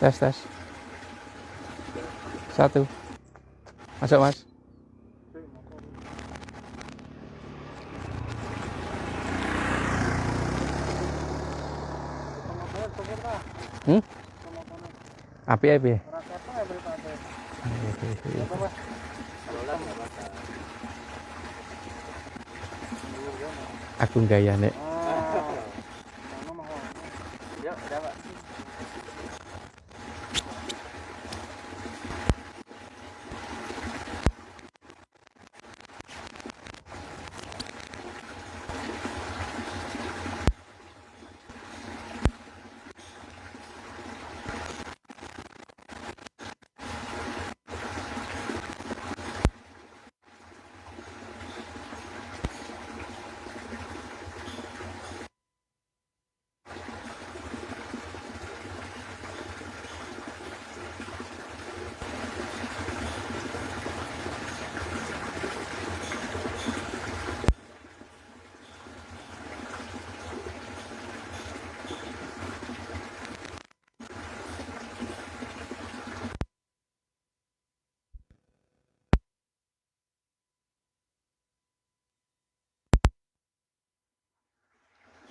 Tes tes. 1. Masuk Mas. Api ya piye? Aku gaya nek.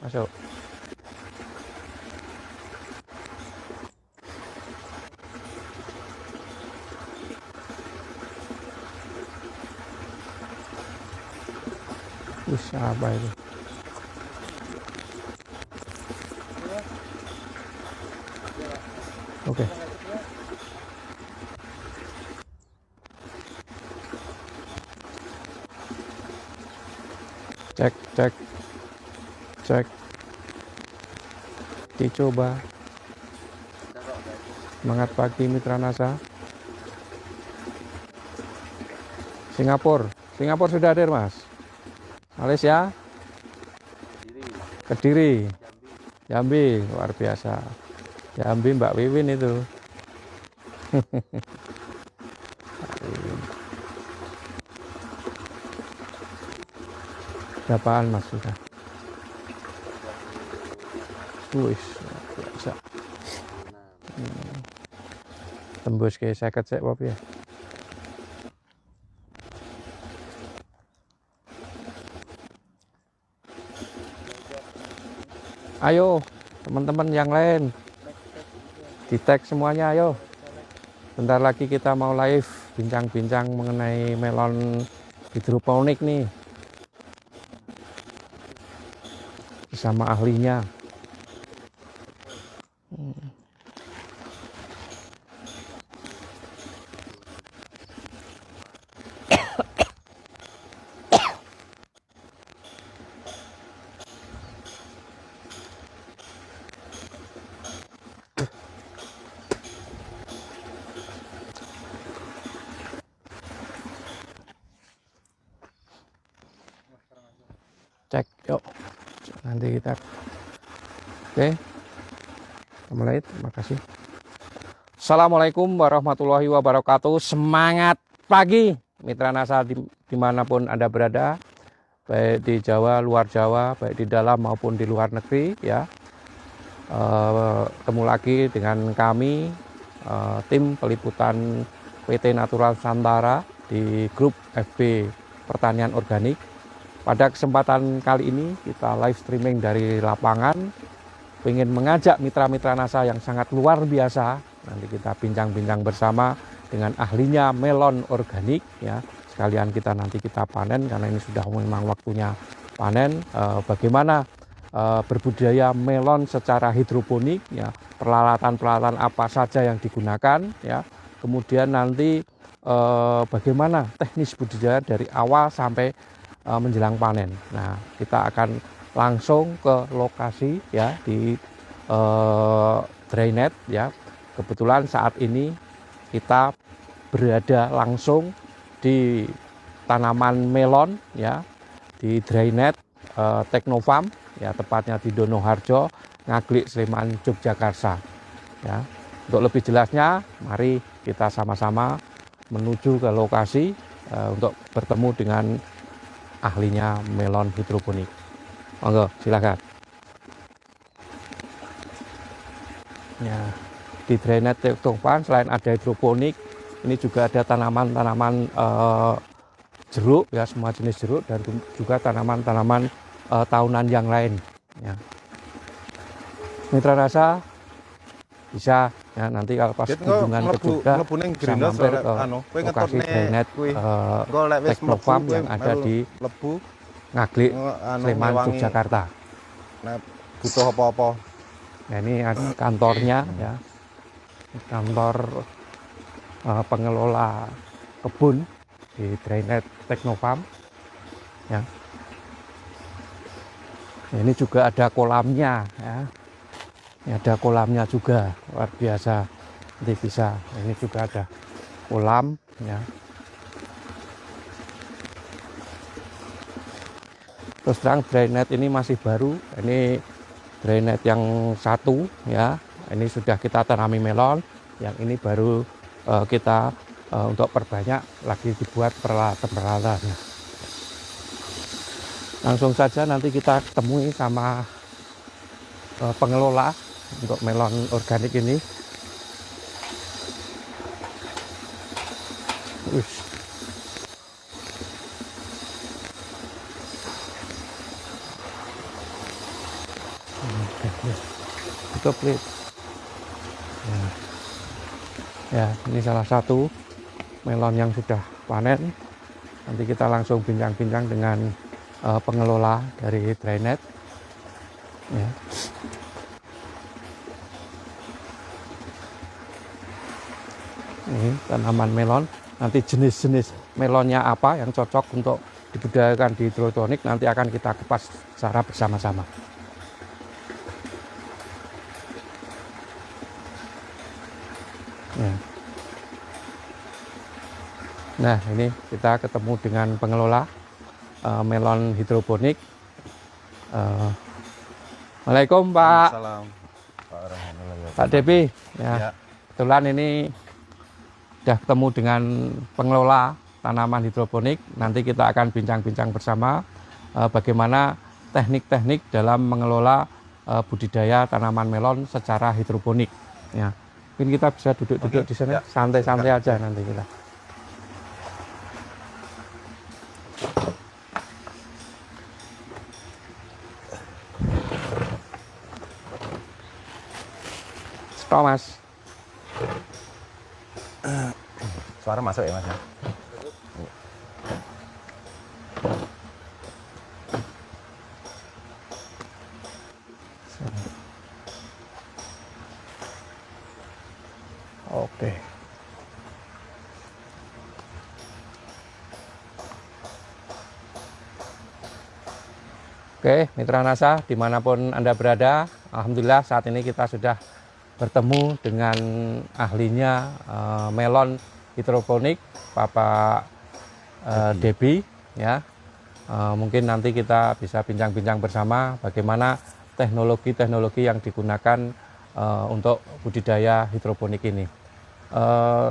Masuk. Apa itu? Oke. Cek. Dicoba. Semangat pagi Mitra NASA. Singapura sudah hadir Mas. Malaysia, Kediri, Jambi, luar biasa. Jambi Mbak Wiwin itu. Berapaan Mas sudah? Wih, biasa. Tembus ke 50 sek Bob ya. Ayo teman-teman yang lain di tag semuanya, ayo. Bentar lagi kita mau live bincang-bincang mengenai melon hidroponik nih bersama ahlinya. Cek yuk, nanti kita oke mulai. Terima kasih. Assalamualaikum warahmatullahi wabarakatuh. Semangat pagi Mitra NASA dimanapun Anda berada, baik di Jawa, luar Jawa, baik di dalam maupun di luar negeri ya. Ketemu lagi dengan kami tim peliputan PT Natural Nusantara di grup FB Pertanian Organik. Pada kesempatan kali ini kita live streaming dari lapangan, ingin mengajak mitra-mitra NASA yang sangat luar biasa. Nanti kita bincang-bincang bersama dengan ahlinya melon organik ya. Sekalian nanti kita panen karena ini sudah memang waktunya panen. Bagaimana berbudidaya melon secara hidroponik ya, peralatan-peralatan apa saja yang digunakan ya. Kemudian nanti bagaimana teknis budidaya dari awal sampai menjelang panen. Nah, kita akan langsung ke lokasi ya di drynet ya. Kebetulan saat ini kita berada langsung di tanaman melon ya, di drynet Teknofarm ya, tepatnya di Donoharjo, Ngaglik, Sleman, Yogyakarta ya. Untuk lebih jelasnya, mari kita sama-sama menuju ke lokasi untuk bertemu dengan ahlinya melon hidroponik. Monggo, silakan. Ya. di drainade Teknofam selain ada hidroponik, ini juga ada tanaman-tanaman jeruk ya, semua jenis jeruk, dan juga tanaman-tanaman tahunan yang lain ya. Mitra Rasa bisa ya, nanti kalau pas kunjungan ke Jogja bisa mampir ke lokasi drainade Teknofam yang ada di Ngaglik, Sleman, Yogyakarta. Nah, butuh apa-apa. Nah, ini kantornya ya, kantor pengelola kebun di drainade Teknofam ya. Ini juga ada kolamnya ya. Ini ada kolamnya juga, luar biasa. Nanti bisa, ini juga ada kolam ya. Terus terang drainade ini masih baru, ini drainade yang satu ya. Ini sudah kita tanami melon, yang ini baru kita untuk perbanyak lagi dibuat peralatan-peralatan. Langsung saja nanti kita temui sama pengelola untuk melon organik ini. Tutup lid. Ya, ini salah satu melon yang sudah panen. Nanti kita langsung bincang-bincang dengan pengelola dari drainade. Ya. Ini tanaman melon. Nanti jenis-jenis melonnya apa yang cocok untuk dibudidayakan di hidroponik nanti akan kita kupas secara bersama-sama. Ya. Nah, ini kita ketemu dengan pengelola melon hidroponik. Waalaikumsalam Pak. Pak Depi. Ya. Kebetulan ini sudah ketemu dengan pengelola tanaman hidroponik. Nanti kita akan bincang-bincang bersama bagaimana teknik-teknik dalam mengelola budidaya tanaman melon secara hidroponik. Ya. Mungkin kita bisa duduk-duduk di sana, santai-santai aja nanti kita. Stop, Mas. Suara masuk ya, Mas? Oke. Oke, Mitra NASA, dimanapun Anda berada, alhamdulillah saat ini kita sudah bertemu dengan ahlinya melon hidroponik, Bapak Debi, ya. Mungkin nanti kita bisa bincang-bincang bersama bagaimana teknologi-teknologi yang digunakan untuk budidaya hidroponik ini.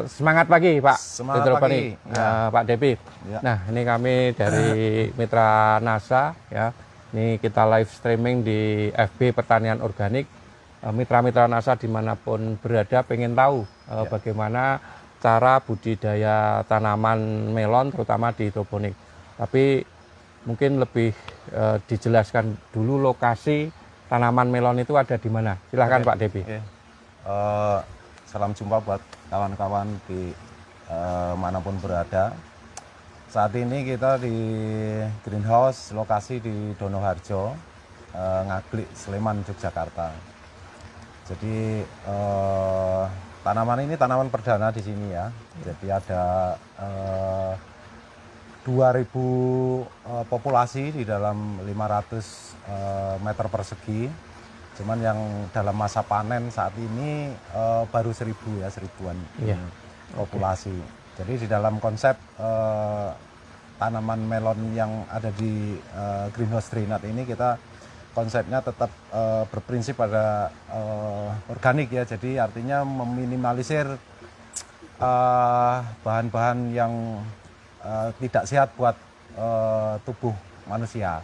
Semangat pagi Pak hidroponik, ya. Pak Debi. Ya. Nah, ini kami dari Mitra NASA, ya. Ini kita live streaming di FB Pertanian Organik. Mitra-mitra NASA dimanapun berada pengen tahu bagaimana cara budidaya tanaman melon terutama di hidroponik. Tapi mungkin lebih dijelaskan dulu lokasi tanaman melon itu ada di mana. Silahkan Pak Debi. Salam jumpa buat kawan-kawan di manapun berada. Saat ini kita di greenhouse lokasi di Donoharjo, Ngaglik, Sleman, Yogyakarta. Jadi tanaman ini tanaman perdana di sini ya. Jadi ada 2000 populasi di dalam 500 meter persegi. Cuman yang dalam masa panen saat ini baru 1000 ya, 1000-an populasi. Jadi di dalam konsep tanaman melon yang ada di greenhouse drainade ini kita konsepnya tetap berprinsip pada organik ya. Jadi artinya meminimalisir bahan-bahan yang tidak sehat buat tubuh manusia.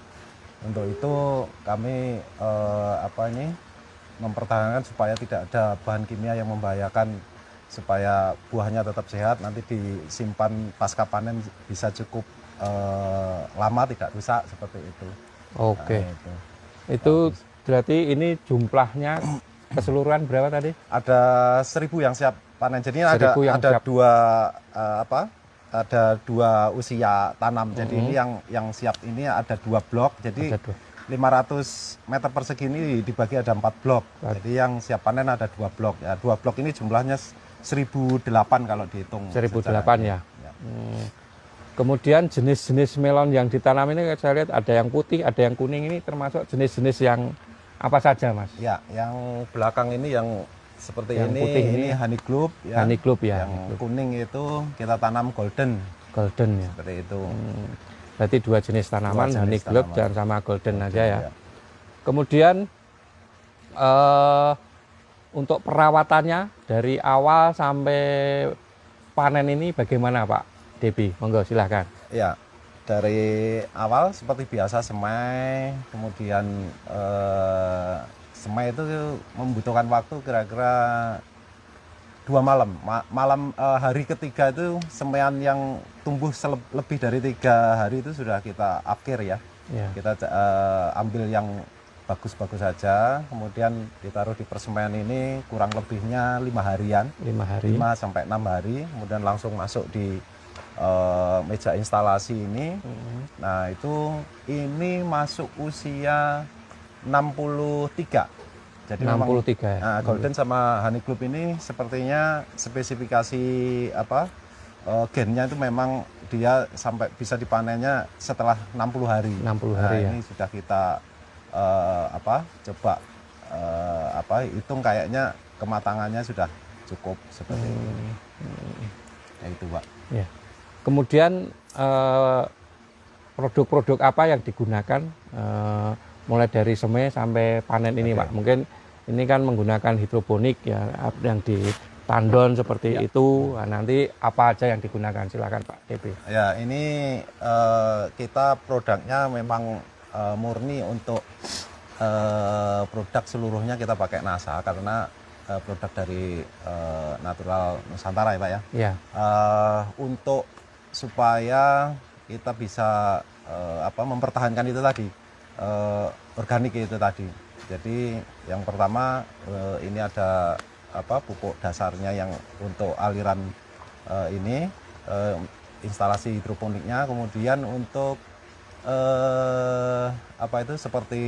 Untuk itu kami mempertahankan supaya tidak ada bahan kimia yang membahayakan, supaya buahnya tetap sehat, nanti disimpan pasca panen bisa cukup lama, tidak rusak seperti itu. Oke. Nah, Itu berarti ini jumlahnya keseluruhan berapa tadi? ada 1.000 yang siap panen. Jadi ini 1.000 yang ada siap. dua ada dua usia tanam. Jadi ini yang siap ini ada 2 blok. Jadi Ada 500 meter persegi ini dibagi ada 4 blok. Jadi yang siap panen ada 2 blok. Ya, 2 blok ini jumlahnya 1.008 kalau dihitung. 1.008 ya. Ya. Kemudian jenis-jenis melon yang ditanam ini saya lihat ada yang putih, ada yang kuning, ini termasuk jenis-jenis yang apa saja, Mas? Ya, yang belakang ini yang seperti Yang ini, putih ini honey globe. Ya. Honey globe ya. Yang kuning itu kita tanam golden. Golden ya. Seperti itu. Berarti 2 jenis tanaman, jenis honey globe tanaman. dan sama golden aja ya. Ya. Kemudian untuk perawatannya dari awal sampai panen ini bagaimana Pak Debi? Monggo silahkan. Ya, dari awal seperti biasa semai, kemudian semai itu membutuhkan waktu kira-kira 2 malam. Hari ketiga itu semaian yang tumbuh lebih dari 3 hari itu sudah kita akhir ya. Ya. Kita ambil yang bagus-bagus saja, kemudian ditaruh di persemaian ini kurang lebihnya 5 harian. 5 hari. 5 sampai 6 hari, kemudian langsung masuk di meja instalasi ini. Nah, ini masuk usia 63. Jadi 63 ya. Nah, golden sama honey globe ini sepertinya spesifikasi gennya itu memang dia sampai bisa dipanennya setelah 60 hari. 60 hari ya. Ini sudah kita coba hitung, kayaknya kematangannya sudah cukup seperti itu. Ya itu, Pak. Ya. Kemudian produk-produk apa yang digunakan mulai dari semai sampai panen ini, Pak? Mungkin ini kan menggunakan hidroponik ya, yang di tandon seperti itu. Nah, nanti apa aja yang digunakan? Silakan Pak Debi. Ya, ini kita produknya memang murni untuk produk seluruhnya kita pakai NASA, karena produk dari Natural Nusantara ya Pak ya. Ya. Untuk supaya kita bisa mempertahankan itu tadi, organik itu tadi. Jadi yang pertama ini ada pupuk dasarnya yang untuk aliran ini instalasi hidroponiknya, kemudian untuk seperti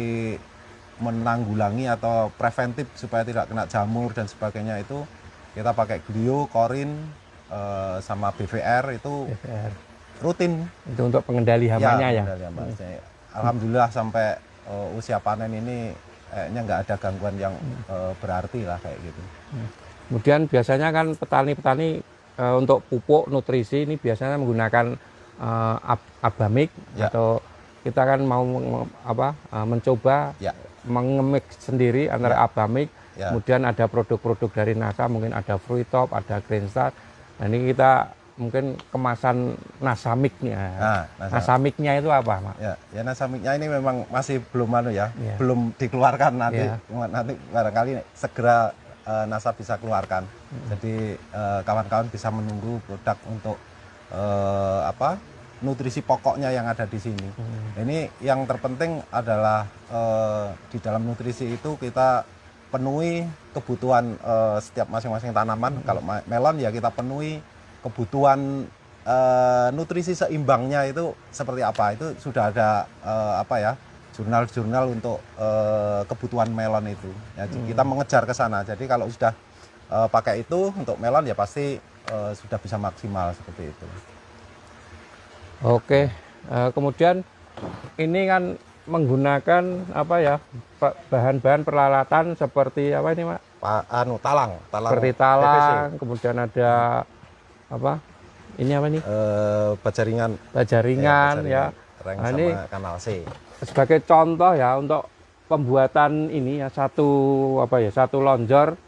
menanggulangi atau preventif supaya tidak kena jamur dan sebagainya, itu kita pakai glio, korin, sama BVR itu rutin. Itu untuk pengendali hamanya ya. Alhamdulillah sampai usia panen ini kayaknya nggak ada gangguan yang berarti lah kayak gitu. Kemudian biasanya kan petani-petani untuk pupuk nutrisi ini biasanya menggunakan Abamik atau kita kan mau mencoba mengemik sendiri antara Abamik, kemudian ada produk-produk dari NASA, mungkin ada Fruitop, ada Greenstar. Nah, ini kita mungkin kemasan Nasamiknya. Nasamiknya itu apa, Mak? Ya Nasamiknya ini memang masih belum belum dikeluarkan, nanti barangkali segera NASA bisa keluarkan. Jadi kawan-kawan bisa menunggu produk untuk nutrisi pokoknya yang ada di sini. Ini yang terpenting adalah di dalam nutrisi itu kita penuhi kebutuhan setiap masing-masing tanaman. Kalau melon ya kita penuhi kebutuhan nutrisi seimbangnya itu seperti apa. Itu sudah ada jurnal-jurnal untuk kebutuhan melon itu. Ya, kita mengejar ke sana. Jadi kalau sudah pakai itu untuk melon ya pasti sudah bisa maksimal seperti itu. Oke, kemudian ini kan menggunakan bahan-bahan peralatan seperti apa ini, Pak? Talang. Seperti talang, kemudian ada ini apa nih? Bajaringan ya. Reng nah, sama ini kanal C. Sebagai contoh ya untuk pembuatan ini ya satu lonjor.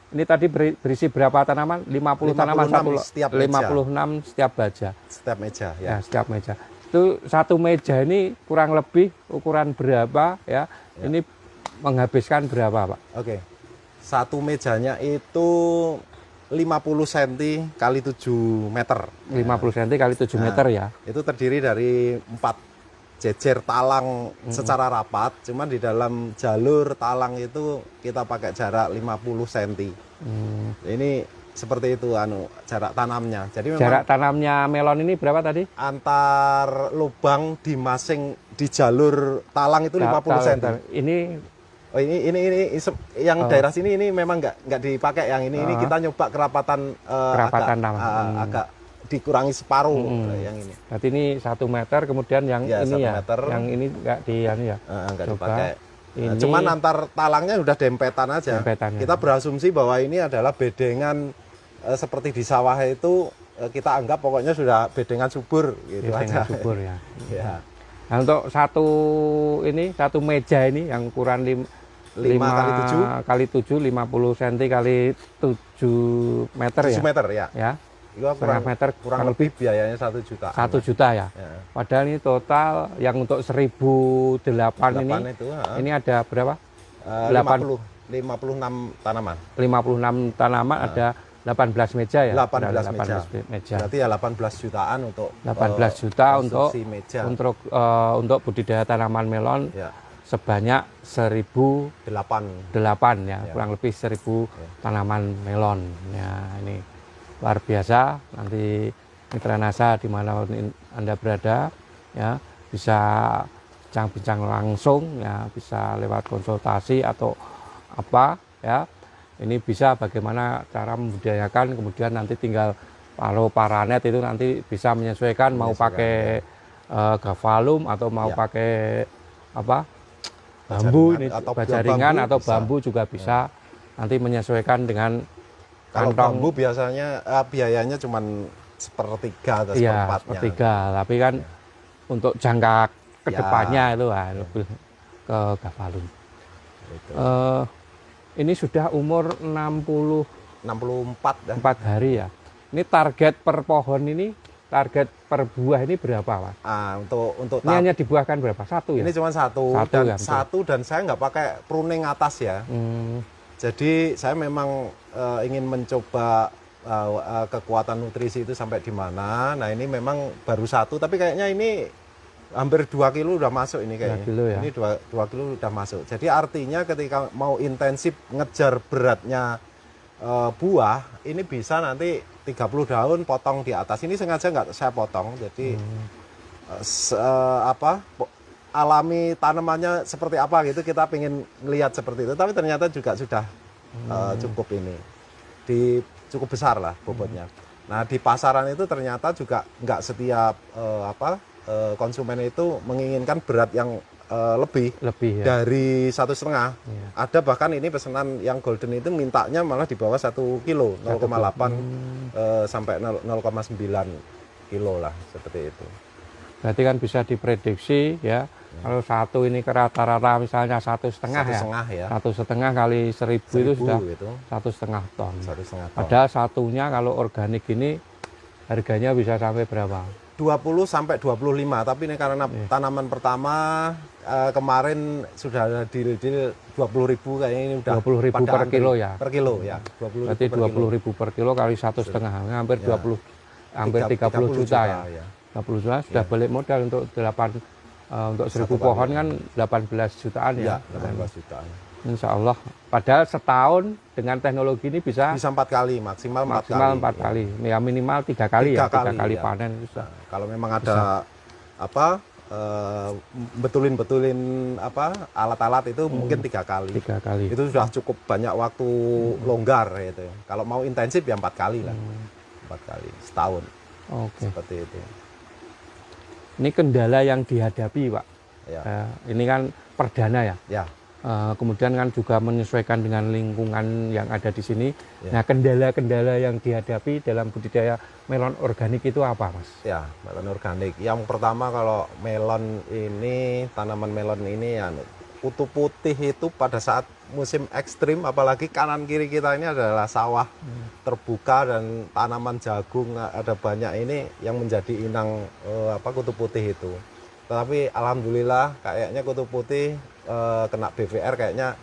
Ini tadi berisi berapa tanaman? 50 tanaman setiap 56 setiap baja. Setiap meja ya. Setiap meja. Itu satu meja ini kurang lebih ukuran berapa ya? Ini menghabiskan berapa, Pak? Oke. Satu mejanya itu 50 cm kali 7 meter. 50 cm kali 7 meter ya. Itu terdiri dari 4 jejer talang secara rapat, cuman di dalam jalur talang itu kita pakai jarak 50 cm. Ini seperti itu jarak tanamnya. Jadi memang jarak tanamnya melon ini berapa tadi? antar lubang di jalur talang itu 50 cm. Ini Oh ini yang daerah sini ini memang nggak dipakai yang ini kita nyoba kerapatan agak dikurangi separuh yang ini. Berarti ini 1 meter, kemudian yang ya, ini 1 meter. Yang ini nggak nggak dipakai. Ini, cuman antar talangnya udah dempetan aja. Kita berasumsi bahwa ini adalah bedengan seperti di sawah itu kita anggap pokoknya sudah bedengan subur gitu bedengan aja. subur ya. Ya. Nah, untuk satu meja ini yang ukuran 5 kali 7 50 cm kali 7 meter 7 meter ya. Ya. Itu kurang lebih biayanya 1 juta. 1 juta ya. Padahal ini total yang untuk 1008 ini itu, ini ada berapa? 56 tanaman. 56 tanaman ada 18 meja ya. 18 meja. Berarti ya 18 jutaan untuk 18 juta meja. Untuk budidaya tanaman melon sebanyak 1008 ya, kurang lebih 1000 tanaman melon. Ya, ini luar biasa. Nanti Mitra NASA di mana Anda berada ya bisa bincang-bincang langsung ya, bisa lewat konsultasi atau apa ya. Ini bisa bagaimana cara membudidayakan, kemudian nanti tinggal paranet itu nanti bisa menyesuaikan mau pakai gavalum atau mau pakai apa? Bambu ini bajaringan atau bambu juga bisa. Nanti menyesuaikan dengan kalau kantong. Bambu biasanya biayanya cuma sepertiga atau seperempatnya. Sepertiga, tapi kan untuk jangka kedepannya itu lebih ke gavalum. Ini sudah umur 64 hari ya. Ini target per pohon ini, target per buah ini berapa, Pak? Untuk ini hanya dibuahkan berapa? 1 ya? Ini cuma satu dan saya nggak pakai pruning atas ya. Jadi saya memang ingin mencoba kekuatan nutrisi itu sampai di mana. Nah ini memang baru 1, tapi kayaknya ini hampir 2 kilo udah masuk ini kayaknya. 2 kilo ya? Ini 2 kilo udah masuk. Jadi artinya ketika mau intensif ngejar beratnya buah, ini bisa nanti 30 daun potong di atas. Ini sengaja nggak saya potong, jadi alami tanamannya seperti apa gitu, kita pengen lihat seperti itu. Tapi ternyata juga sudah cukup ini, cukup besar lah bobotnya. Nah di pasaran itu ternyata juga nggak setiap konsumen itu menginginkan berat yang lebih ya. Dari 1,5. Ada bahkan ini pesanan yang golden itu mintanya malah di bawah 1 kilo, 0,8 sampai 0,9 kilo lah, seperti itu. Berarti kan bisa diprediksi ya. Kalau satu ini ke rata-rata misalnya 1,5 ya. 1,5 kali 1000 itu sudah 1,5 ton. Padahal satunya kalau organik ini harganya bisa sampai berapa? 20 sampai 25, tapi ini karena tanaman pertama kemarin sudah ada deal 20.000 kayaknya, ini udah 20.000 per kilo ya. Per kilo ya. 20.000 berarti 20.000 per kilo kali 1,5 hampir 30 juta ya. 30 juta sudah balik modal untuk 1000 pohon kan 18 jutaan ya. 18 jutaan. Insya Allah. Padahal setahun dengan teknologi ini bisa 4 kali, maksimal 4 kali. Ya minimal 3 kali ya, 3 kali panen itu sudah. Kalau memang ada betulin alat-alat itu mungkin 3 kali. 3 kali. Itu sudah cukup banyak waktu longgar gitu. Kalau mau intensif ya 4 kali lah. 4 kali setahun. Seperti itu. Ini kendala yang dihadapi, Pak. Ini kan perdana ya. Kemudian kan juga menyesuaikan dengan lingkungan yang ada di sini. Nah, kendala-kendala yang dihadapi dalam budidaya melon organik itu apa, Mas? Ya, melon organik. Yang pertama kalau tanaman melon ini kutu putih itu pada saat musim ekstrim, apalagi kanan kiri kita ini adalah sawah terbuka dan tanaman jagung ada banyak ini yang menjadi inang kutu putih itu. Tetapi alhamdulillah kayaknya kutu putih kena BVR kayaknya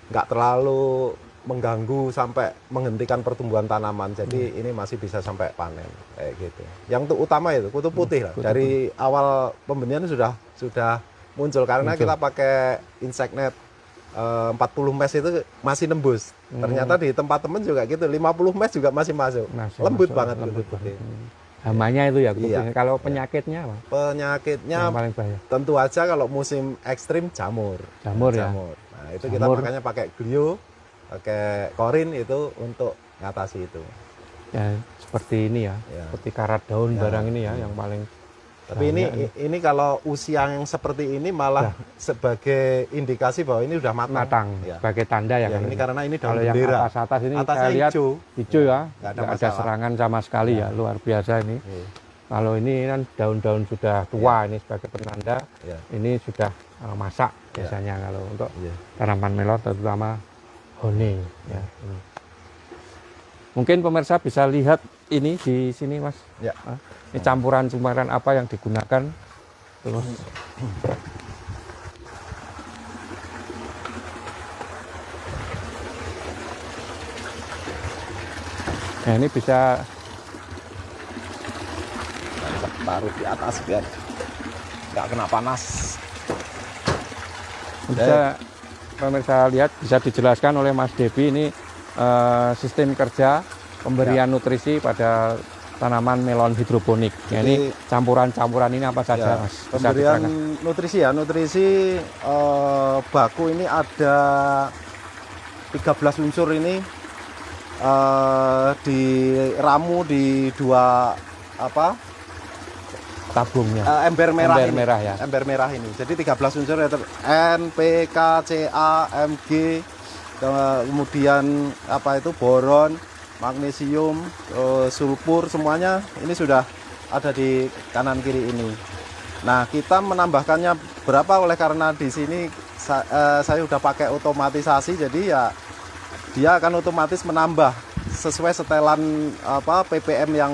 nggak terlalu mengganggu sampai menghentikan pertumbuhan tanaman. Jadi ini masih bisa sampai panen kayak gitu. Yang utama itu kutu putih lah. Dari awal pembenihan sudah muncul karena kita pakai insect net 40 mesh itu masih nembus. Ternyata di tempat temen juga gitu, 50 mesh juga masih masuk. Lembut banget kutu putih. Hamanya itu ya, Iya. Kalau penyakitnya apa? Penyakitnya Yang paling bahaya. tentu aja kalau musim ekstrim jamur. Jamur ya. Nah, itu kita Jamur. makanya pakai glio, pakai korin itu untuk ngatasi itu. Ya, seperti ini ya, Ya. seperti karat daun Ya. barang ini ya, yang paling. Tapi ini kalau usia yang seperti ini malah sebagai indikasi bahwa ini udah matang. matang Ya. sebagai tanda ya. Ya, kan ini karena ini daun kalau yang bendera. atas ini Atasnya saya lihat hijau ya, nggak ada nggak ada masalah. serangan sama sekali ya, luar biasa ini. Iya. Kalau ini kan daun-daun sudah tua ini sebagai penanda, Ya. ini sudah masak Ya. biasanya kalau untuk Iya. tanaman melon terutama honi ya. Mungkin pemirsa bisa lihat ini di sini Mas. Ya. Ini campuran apa yang digunakan terus. Nah, ini bisa Taruh di atas biar nggak kena panas. pemirsa lihat, bisa dijelaskan oleh Mas Devi ini sistem kerja pemberian nutrisi pada tanaman melon hidroponik. Ya, ini campuran-campuran ini apa saja, Ya, Mas? Bisa pemberian diterangkan? nutrisi ya, nutrisi baku ini ada 13 unsur ini diramu di dua Tabungnya. ember merah Ember ini. merah ya. Ember merah ini. Jadi 13 unsur ya, N, P, K, Ca, Mg, kemudian boron, magnesium, sulfur, semuanya ini sudah ada di kanan kiri ini. Nah, kita menambahkannya berapa oleh karena di sini saya sudah pakai otomatisasi, jadi ya dia akan otomatis menambah sesuai setelan ppm yang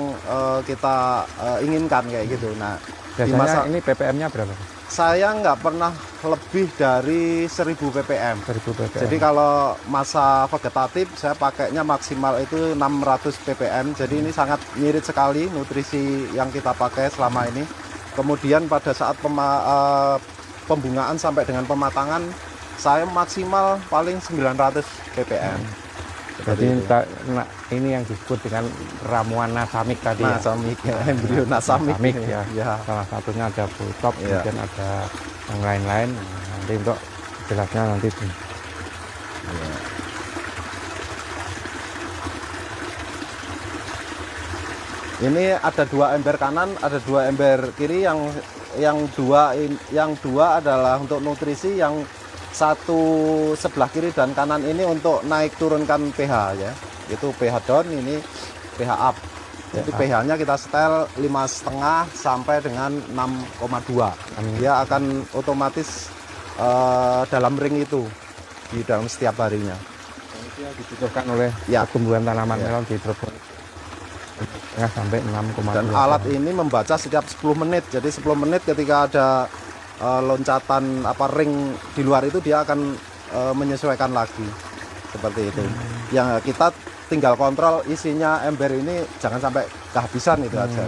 kita inginkan kayak gitu. Nah, Biasanya ini ppm-nya berapa? saya nggak pernah lebih dari 1000 ppm. 1000 ppm. Jadi kalau masa vegetatif saya pakainya maksimal itu 600 ppm. Jadi ini sangat nyirit sekali nutrisi yang kita pakai selama ini. Kemudian pada saat pembungaan sampai dengan pematangan saya maksimal paling 900 ppm. Jadi ini yang disebut dengan ramuan nasamik tadi. Nasamik, embrio nasamik. Ya. Ya. Salah satunya ada Bultop, Ya. kemudian ada yang lain-lain. Nanti untuk jelasnya nanti. Ya. Ini ada dua ember kanan, ada dua ember kiri. Yang dua adalah untuk nutrisi, yang satu sebelah kiri dan kanan ini untuk naik turunkan pH ya. Itu pH down, ini pH up. Jadi pH-nya kita setel 5,5 sampai dengan 6,2. Dia akan otomatis dalam ring itu di dalam setiap harinya. Yang dibutuhkan oleh Ya. pertumbuhan tanaman melon di hidroponik. Sampai 6,2. Dan alat ini membaca setiap 10 menit. Jadi 10 menit ketika ada loncatan ring di luar itu dia akan menyesuaikan lagi seperti itu. Yang kita tinggal kontrol isinya ember ini jangan sampai kehabisan itu aja.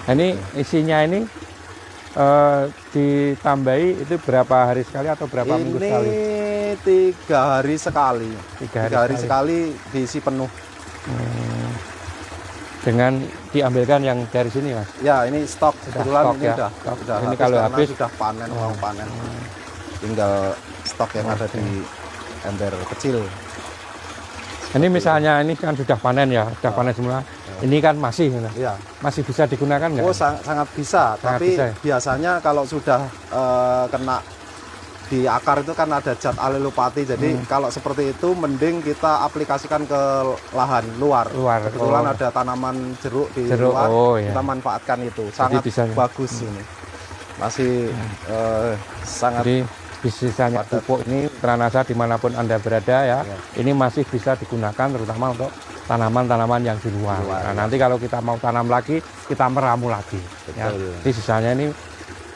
Nah, ini isinya ini ditambahi itu berapa hari sekali atau berapa minggu sekali? Ini 3 hari sekali. 3 hari sekali diisi penuh. Dengan diambilkan yang dari sini, Mas. Ya, ini stok. Kebetulan stok ini ya. udah Ini habis kalau karena habis sudah panen, mau panen. Tinggal stok yang ada di ember kecil. Ini misalnya ini kan sudah panen ya, sudah panen semua. Ini kan masih Iya. masih bisa digunakan nggak? Oh, sangat bisa. Sangat Tapi bisa ya? biasanya kalau sudah kena di akar itu kan ada zat alelopati. Jadi kalau seperti itu mending kita aplikasikan ke lahan luar. Kebetulan ada tanaman jeruk di luar, ya. kita manfaatkan itu. Sangat bagus ini. Masih sangat. Jadi sisanya pupuk ini Tranasa dimanapun Anda berada ya, ini masih bisa digunakan terutama untuk tanaman-tanaman yang di luar. Nah, nanti kalau kita mau tanam lagi, kita meramu lagi. Ya. Jadi sisanya ini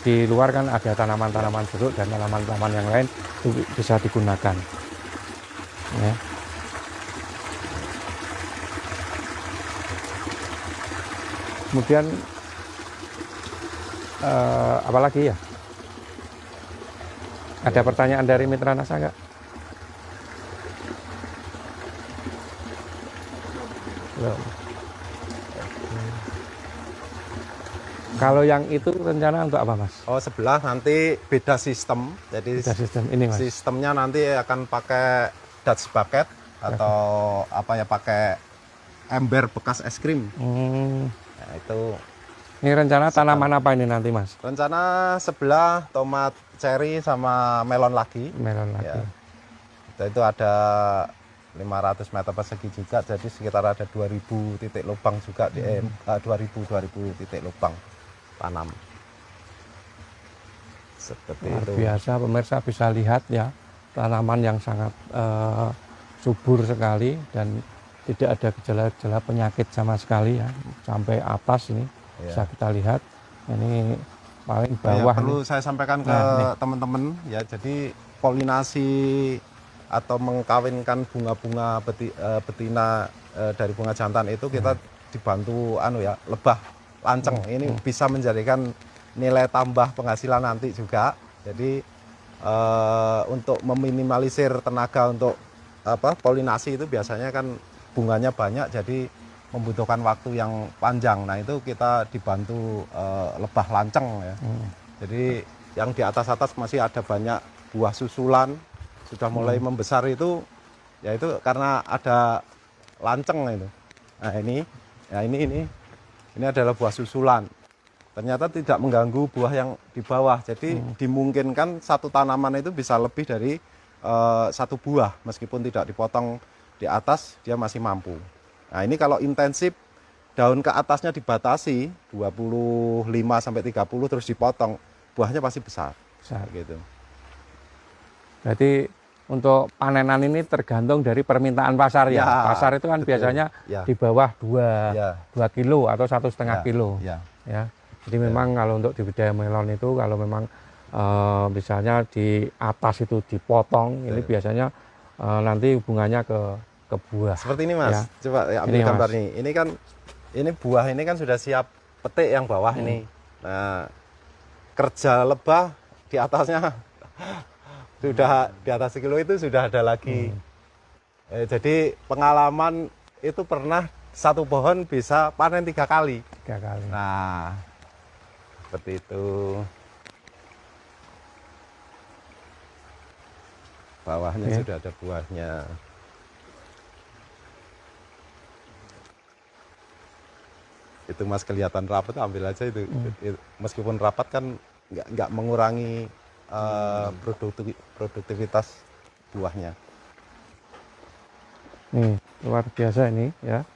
di luar kan ada tanaman-tanaman jeruk dan tanaman-tanaman yang lain itu bisa digunakan. Ya. Kemudian apalagi ya? Ada pertanyaan dari Mitra Nasa nggak? Belum. Kalau yang itu rencana untuk apa, Mas? Oh, sebelah nanti beda sistem. Jadi Beda sistem ini, Mas. sistemnya nanti akan pakai Dutch bucket atau apa ya, pakai ember bekas es krim. Nah, itu Ini rencana tanaman apa ini nanti, Mas? rencana sebelah tomat cherry sama melon lagi. Melon lagi. Ya. Itu ada 500 meter persegi juga, jadi sekitar ada 2000 titik lubang juga di 2000 titik lubang tanam. Seperti Luar itu. biasa, pemirsa bisa lihat ya, tanaman yang sangat subur sekali dan tidak ada gejala-gejala penyakit sama sekali ya, sampai atas ini bisa kita lihat. Ini paling bawah. Perlu saya sampaikan ke teman-teman ya, jadi polinasi atau mengkawinkan bunga-bunga betina dari bunga jantan itu kita dibantu lebah lanceng. Ini bisa menjadikan nilai tambah penghasilan nanti juga. Jadi untuk meminimalisir tenaga untuk polinasi itu biasanya kan bunganya banyak, jadi membutuhkan waktu yang panjang. Nah, itu kita dibantu lebah lanceng ya. Jadi yang di atas-atas masih ada banyak buah susulan, sudah mulai membesar itu, ya itu karena ada lanceng itu. Nah, ini adalah buah susulan. Ternyata tidak mengganggu buah yang di bawah. Jadi dimungkinkan satu tanaman itu bisa lebih dari satu buah, meskipun tidak dipotong di atas, dia masih mampu. Nah, ini kalau intensif, daun ke atasnya dibatasi 25 sampai 30 terus dipotong, buahnya pasti besar. Gitu. Berarti untuk panenan ini tergantung dari permintaan pasar ya. Pasar itu kan biasanya di bawah 2 kilo atau 1,5 kilo. Ya. Jadi memang kalau untuk di budidaya melon itu kalau memang misalnya di atas itu dipotong, ini biasanya nanti hubungannya ke buah. Seperti ini, Mas. Ya. Coba ya, ambil gambar nih. Ini buah ini kan sudah siap petik yang bawah ini. Nah, kerja lebah di atasnya sudah di atas sekilo itu sudah ada lagi. Jadi pengalaman itu pernah satu pohon bisa panen 3 kali. 3 kali. Nah, seperti itu. Bawahnya sudah ada buahnya. Itu Mas kelihatan rapat, ambil aja itu. Meskipun rapat kan nggak mengurangi produktivitas buahnya. Nih, luar biasa ini ya.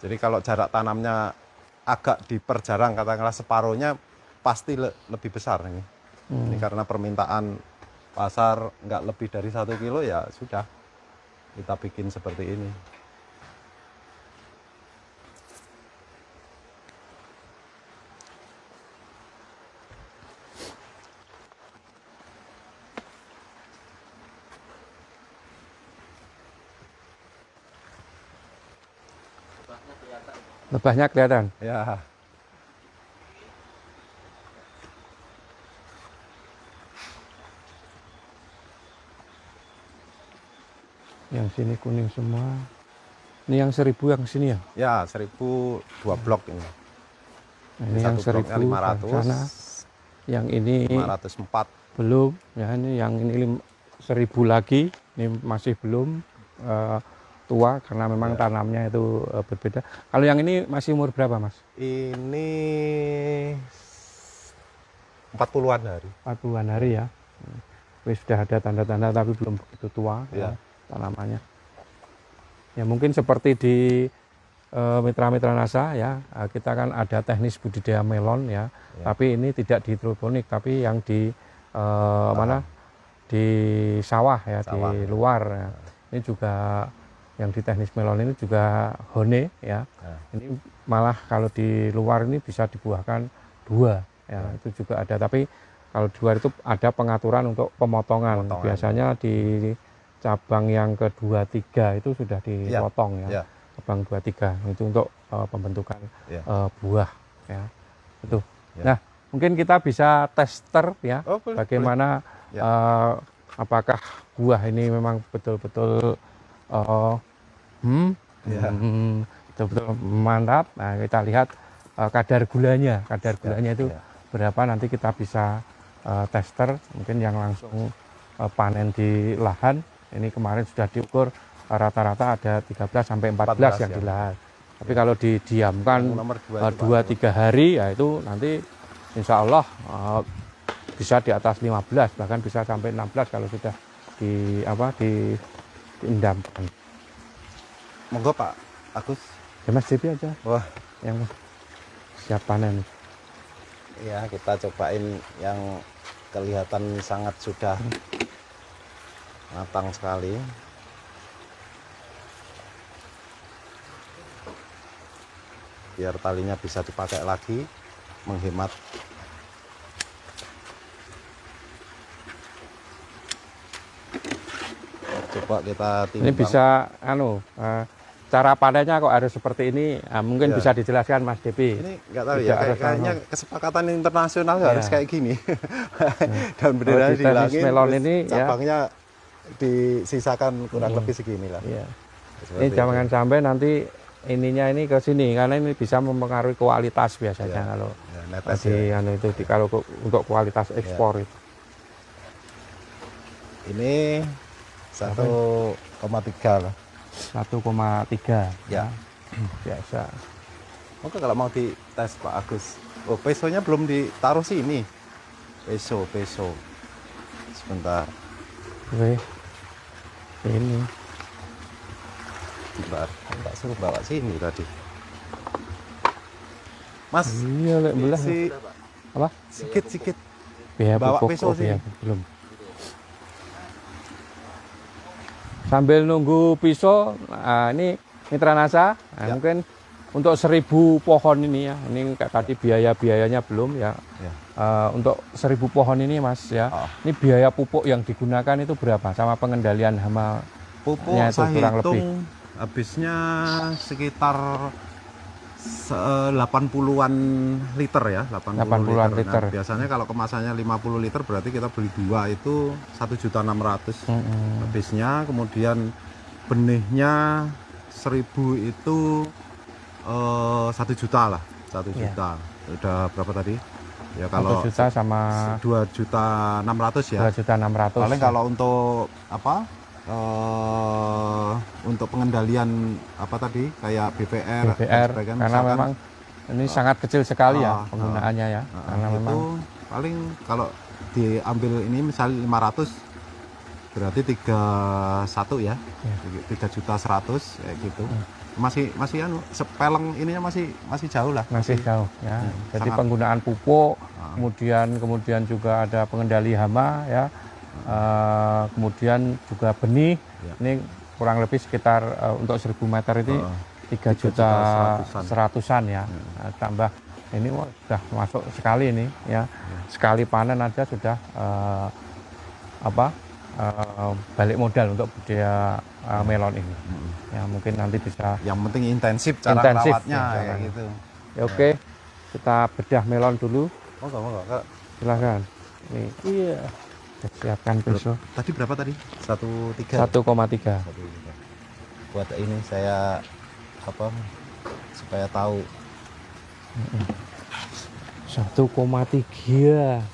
Jadi kalau jarak tanamnya agak diperjarang, katakanlah separuhnya, pasti lebih besar ini. Ini karena permintaan pasar nggak lebih dari 1 kilo, ya sudah kita bikin seperti ini. Lebahnya kelihatan. Ya. Yang sini kuning semua. Ini yang 1000 yang sini ya? Ya, 1000 2 blok ini. Nah, ini yang 1000 sana. Yang ini 504. Belum. Ya, ini yang ini 1000 lagi. Ini masih belum tua karena memang tanamnya itu berbeda. Kalau yang ini masih umur berapa, Mas? Ini 40-an hari. 40-an hari ya. Sudah ada tanda-tanda tapi belum begitu tua ya, tanamannya. Ya mungkin seperti di mitra-mitra NASA ya, kita kan ada teknis budidaya melon ya. Tapi ini tidak di hidroponik tapi yang di mana? Di sawah ya, di luar ya. Ini juga yang di teknis melon ini juga hone ya. Ini malah kalau di luar ini bisa dibuahkan 2 ya, itu juga ada. Tapi kalau di luar itu ada pengaturan untuk pemotongan. Biasanya di cabang yang kedua 3 itu sudah dipotong ya. Cabang 2, 3 itu untuk pembentukan buah ya. Itu. Nah, mungkin kita bisa tester ya, bagaimana apakah buah ini memang betul-betul betul-betul mantap. Nah, kita lihat kadar gulanya itu berapa, nanti kita bisa tester mungkin yang langsung panen di lahan. Ini kemarin sudah diukur rata-rata ada 13 sampai 14 yang di lahan. Tapi kalau didiamkan 2-3 hari ya itu nanti insya Allah bisa di atas 15, bahkan bisa sampai 16 kalau sudah diendamkan. Monggo Pak Agus. Ya Mas Devi aja. Wah, yang siap panen. Ya, kita cobain yang kelihatan sangat sudah matang sekali. Biar talinya bisa dipakai lagi, menghemat. Coba kita timbang. Ini bisa cara panennya kok harus seperti ini, mungkin bisa dijelaskan Mas Devi. Ini nggak tahu ya, kayaknya kesepakatan internasional harus kayak gini. Dan bendera dihilangin, melon ini cabangnya disisakan kurang lebih segini lah. Ini jangan sampai nanti ininya ini ke sini, karena ini bisa mempengaruhi kualitas biasanya kalau kalau untuk kualitas ekspor itu. Ini 1,3 lah. 1,3 ya. Biasa. Oke, kalau mau dites Pak Agus. Oh, pesonya belum ditaruh sini. Peso. Sebentar. Oke. Ini. Bentar, tak suruh bawa sini tadi. Mas, iya, belah. Apa? Sikit. Biaya bawa pupuk, peso sini. Belum. Sambil nunggu pisau, ini Mitra Nasa, mungkin untuk 1000 pohon ini ya, ini tadi biayanya belum ya. Untuk 1000 pohon ini Mas ya, ini biaya pupuk yang digunakan itu berapa? Sama pengendalian hama pupuk saya kurang lebih. Habisnya sekitar 80-an liter ya, 80-an liter. Nah, biasanya kalau kemasannya 50 liter berarti kita beli 2 itu 1.600.000 habisnya. Kemudian benihnya 1000 itu 1 juta lah, 1 juta. Udah berapa tadi? Ya kalau 1 juta sama 2.600.000 ya. 2.600.000. Paling kalau untuk untuk pengendalian tadi kayak BPR kan, karena memang ini sangat kecil sekali ya penggunaannya ya, karena itu memang paling kalau diambil ini misalnya 500 berarti 31 ya, 3.100.000 kayak gitu. Masih sepeleng ininya masih jauh lah, masih jauh ya. Jadi penggunaan pupuk, kemudian juga ada pengendali hama ya. Kemudian juga benih, ini kurang lebih sekitar untuk 1000 meter ini 3.100.000-an ya. Tambah ini sudah masuk sekali ini ya. Sekali panen aja sudah balik modal untuk budidaya melon ini. Ya mungkin nanti bisa. Yang penting intensif merawatnya ya, gitu. Ya, oke, kita bedah melon dulu. Monggo. Silakan. Nih. Iya. Siapkan pisau. Tadi berapa tadi? 1,3. 1,3. Buat ini saya supaya tahu. 1,3.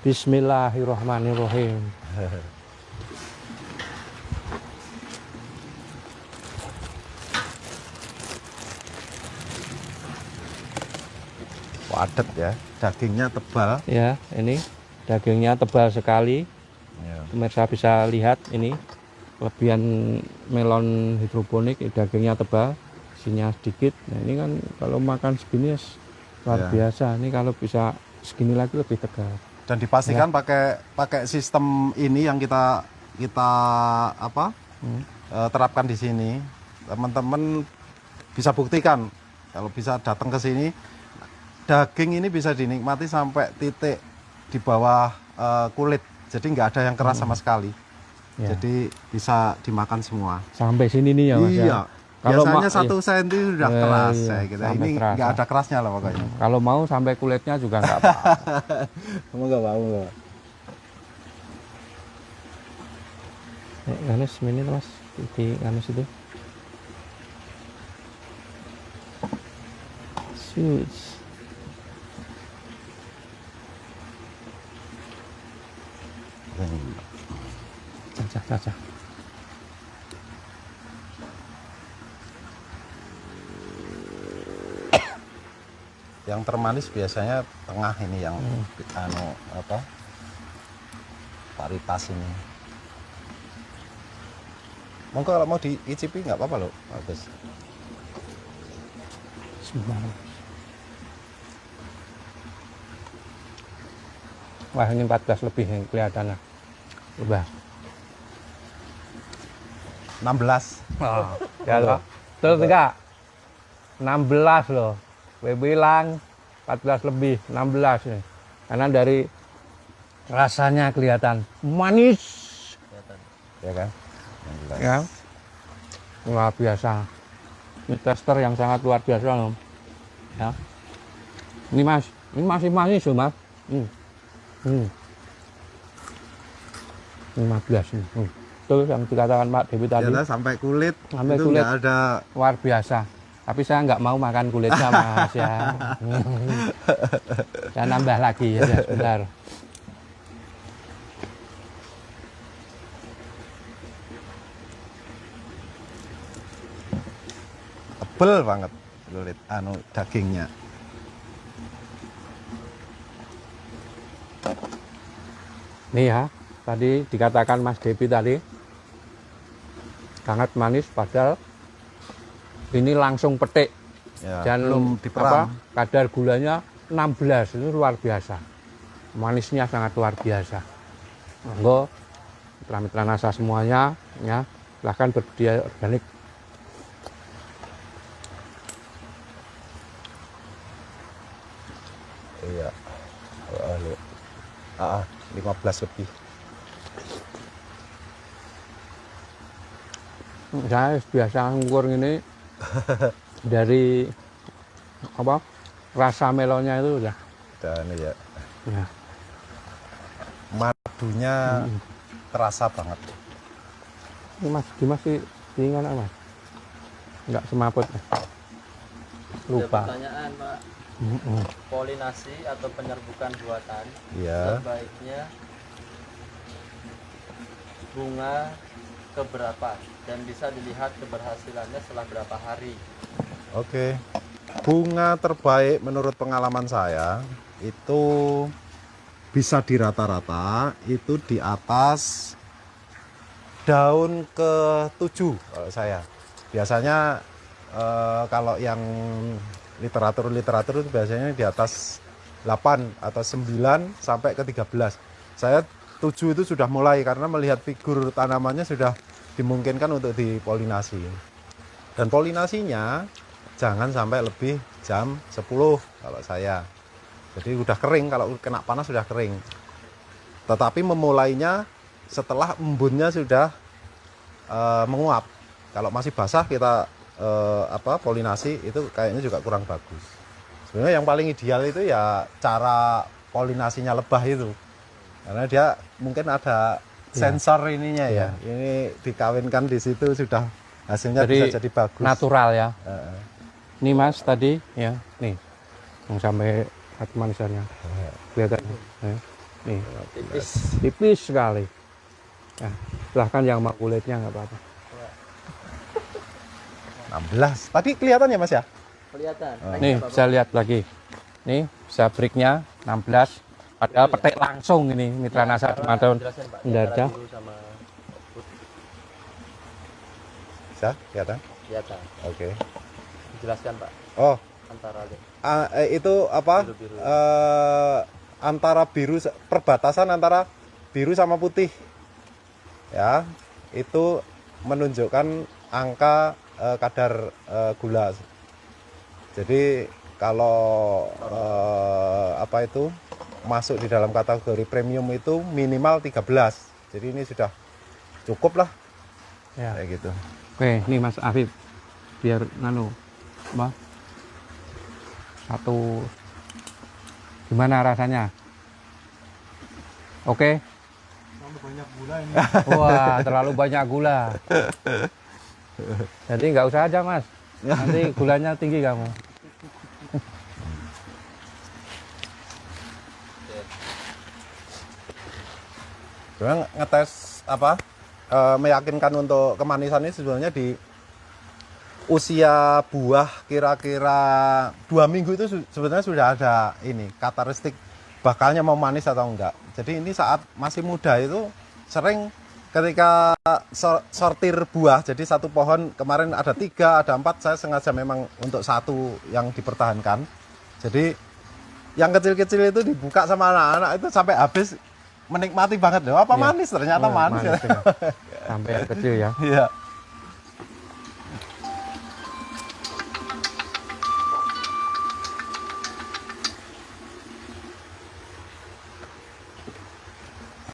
Bismillahirrahmanirrahim. Padat ya, dagingnya tebal. Ya, ini dagingnya tebal sekali. Pemirsa bisa lihat ini kelebihan melon hidroponik, dagingnya tebal, isinya sedikit. Nah ini kan kalau makan segini luar biasa. Ini kalau bisa segini lagi lebih tegal. Dan dipastikan pakai sistem ini yang kita terapkan di sini. Teman-teman bisa buktikan kalau bisa datang ke sini, daging ini bisa dinikmati sampai titik di bawah kulit. Jadi nggak ada yang keras sama sekali. Ya. Jadi bisa dimakan semua. Sampai sini nih ya Mas. Iya. Ya. Kalau Biasanya iya. 1 senti sudah keras iya, ya gitu. sampai Ini terasa. nggak ada kerasnya lah pokoknya. Kalau mau sampai kulitnya juga nggak apa-apa. Kamu nggak mau nggak? Ganes ini Mas, di ganes itu. Sus. Caca. Yang termanis biasanya tengah ini yang paritas ini. Monggo kalau mau diicipi nggak apa-apa loh, bagus. Sebentar. Wah ini 14 lebih yang kelihatan. Coba. 16. Oh, ya loh. Betul enggak? 16 loh. Gue bilang 14 lebih, 16 nih. Karena dari rasanya kelihatan manis. Ya kan? 16. Ya. Luar biasa. Ini tester yang sangat luar biasa loh. Ya. Ini Mas, ini masih manis loh Mas. 15 ini. Itu yang dikatakan Pak Dewi tadi. Ya, sampai kulit. Sampai itu kulit. nggak ada. Luar biasa. Tapi saya nggak mau makan kulitnya Mas ya. Saya nambah lagi ya sebentar. Tebel banget kulit dagingnya. Nih ya, tadi dikatakan Mas Devi tadi sangat manis padahal ini langsung petik. Ya, Dan belum diperam. Kadar gulanya 16, itu luar biasa. Manisnya sangat luar biasa. Monggo mitra-mitra NASA semuanya ya, silahkan berbudidaya organik. Iya. 15 lebih. Saya biasa ngukur ini dari rasa melonnya itu udah. Dan ya, Ya. madunya terasa banget. Ini Mas Dimas sih tinggal Mas. Enggak semaput. Lupa. Ada pertanyaan Pak. Polinasi atau penyerbukan buatan Iya. sebaiknya bunga keberapa dan bisa dilihat keberhasilannya setelah berapa hari? Oke. Bunga terbaik menurut pengalaman saya itu bisa di rata-rata itu di atas daun ke-7 kalau saya. Biasanya kalau yang literatur itu biasanya di atas 8 atau 9 sampai ke 13. Saya 7 itu sudah mulai karena melihat figur tanamannya sudah dimungkinkan untuk dipolinasi. Dan polinasinya jangan sampai lebih jam 10 kalau saya. Jadi udah kering, kalau kena panas sudah kering. Tetapi memulainya setelah embunnya sudah menguap. Kalau masih basah kita polinasi itu kayaknya juga kurang bagus. Sebenarnya yang paling ideal itu ya cara polinasinya lebah itu. Karena dia mungkin ada sensor ininya ya. Ini dikawinkan di situ sudah hasilnya bisa jadi bagus. Natural ya. Nih Mas tadi ya, nih yang sampai hati manisannya kelihatan ya. Nih tipis sekali ya, silahkan yang mau kulitnya nggak apa-apa. 16 tadi kelihatan ya Mas ya? Kelihatan. Nih bisa lihat lagi, nih bisa breaknya 16 padahal petik langsung ini mitra NASA teman-teman. Mendadak Bisa kelihatan? kelihatan. Oke. Jelaskan Pak Oh, antara itu apa? Biru-biru. Antara biru, perbatasan antara biru sama putih. Ya, itu menunjukkan angka kadar gula. Jadi kalau apa itu masuk di dalam kategori premium itu minimal 13. Jadi ini sudah cukup lah. Ya. Kayak gitu. Oke, nih Mas Afif, biar nganu, Mbak. Satu, gimana rasanya? Oke. Terlalu banyak gula ini. Wah, terlalu banyak gula. Jadi nggak usah aja Mas, nanti gulanya tinggi kamu. Sebenarnya ngetes apa meyakinkan untuk kemanisan ini sebenarnya di usia buah kira-kira 2 minggu itu sebenarnya sudah ada ini karakteristik bakalnya mau manis atau enggak. Jadi ini saat masih muda itu sering ketika sortir buah, jadi satu pohon kemarin ada 3, ada 4, saya sengaja memang untuk satu yang dipertahankan. Jadi yang kecil-kecil itu dibuka sama anak-anak itu sampai habis, menikmati banget loh. Apa Iya. manis, ternyata manis ya. Ya. Sampai yang kecil ya. Iya.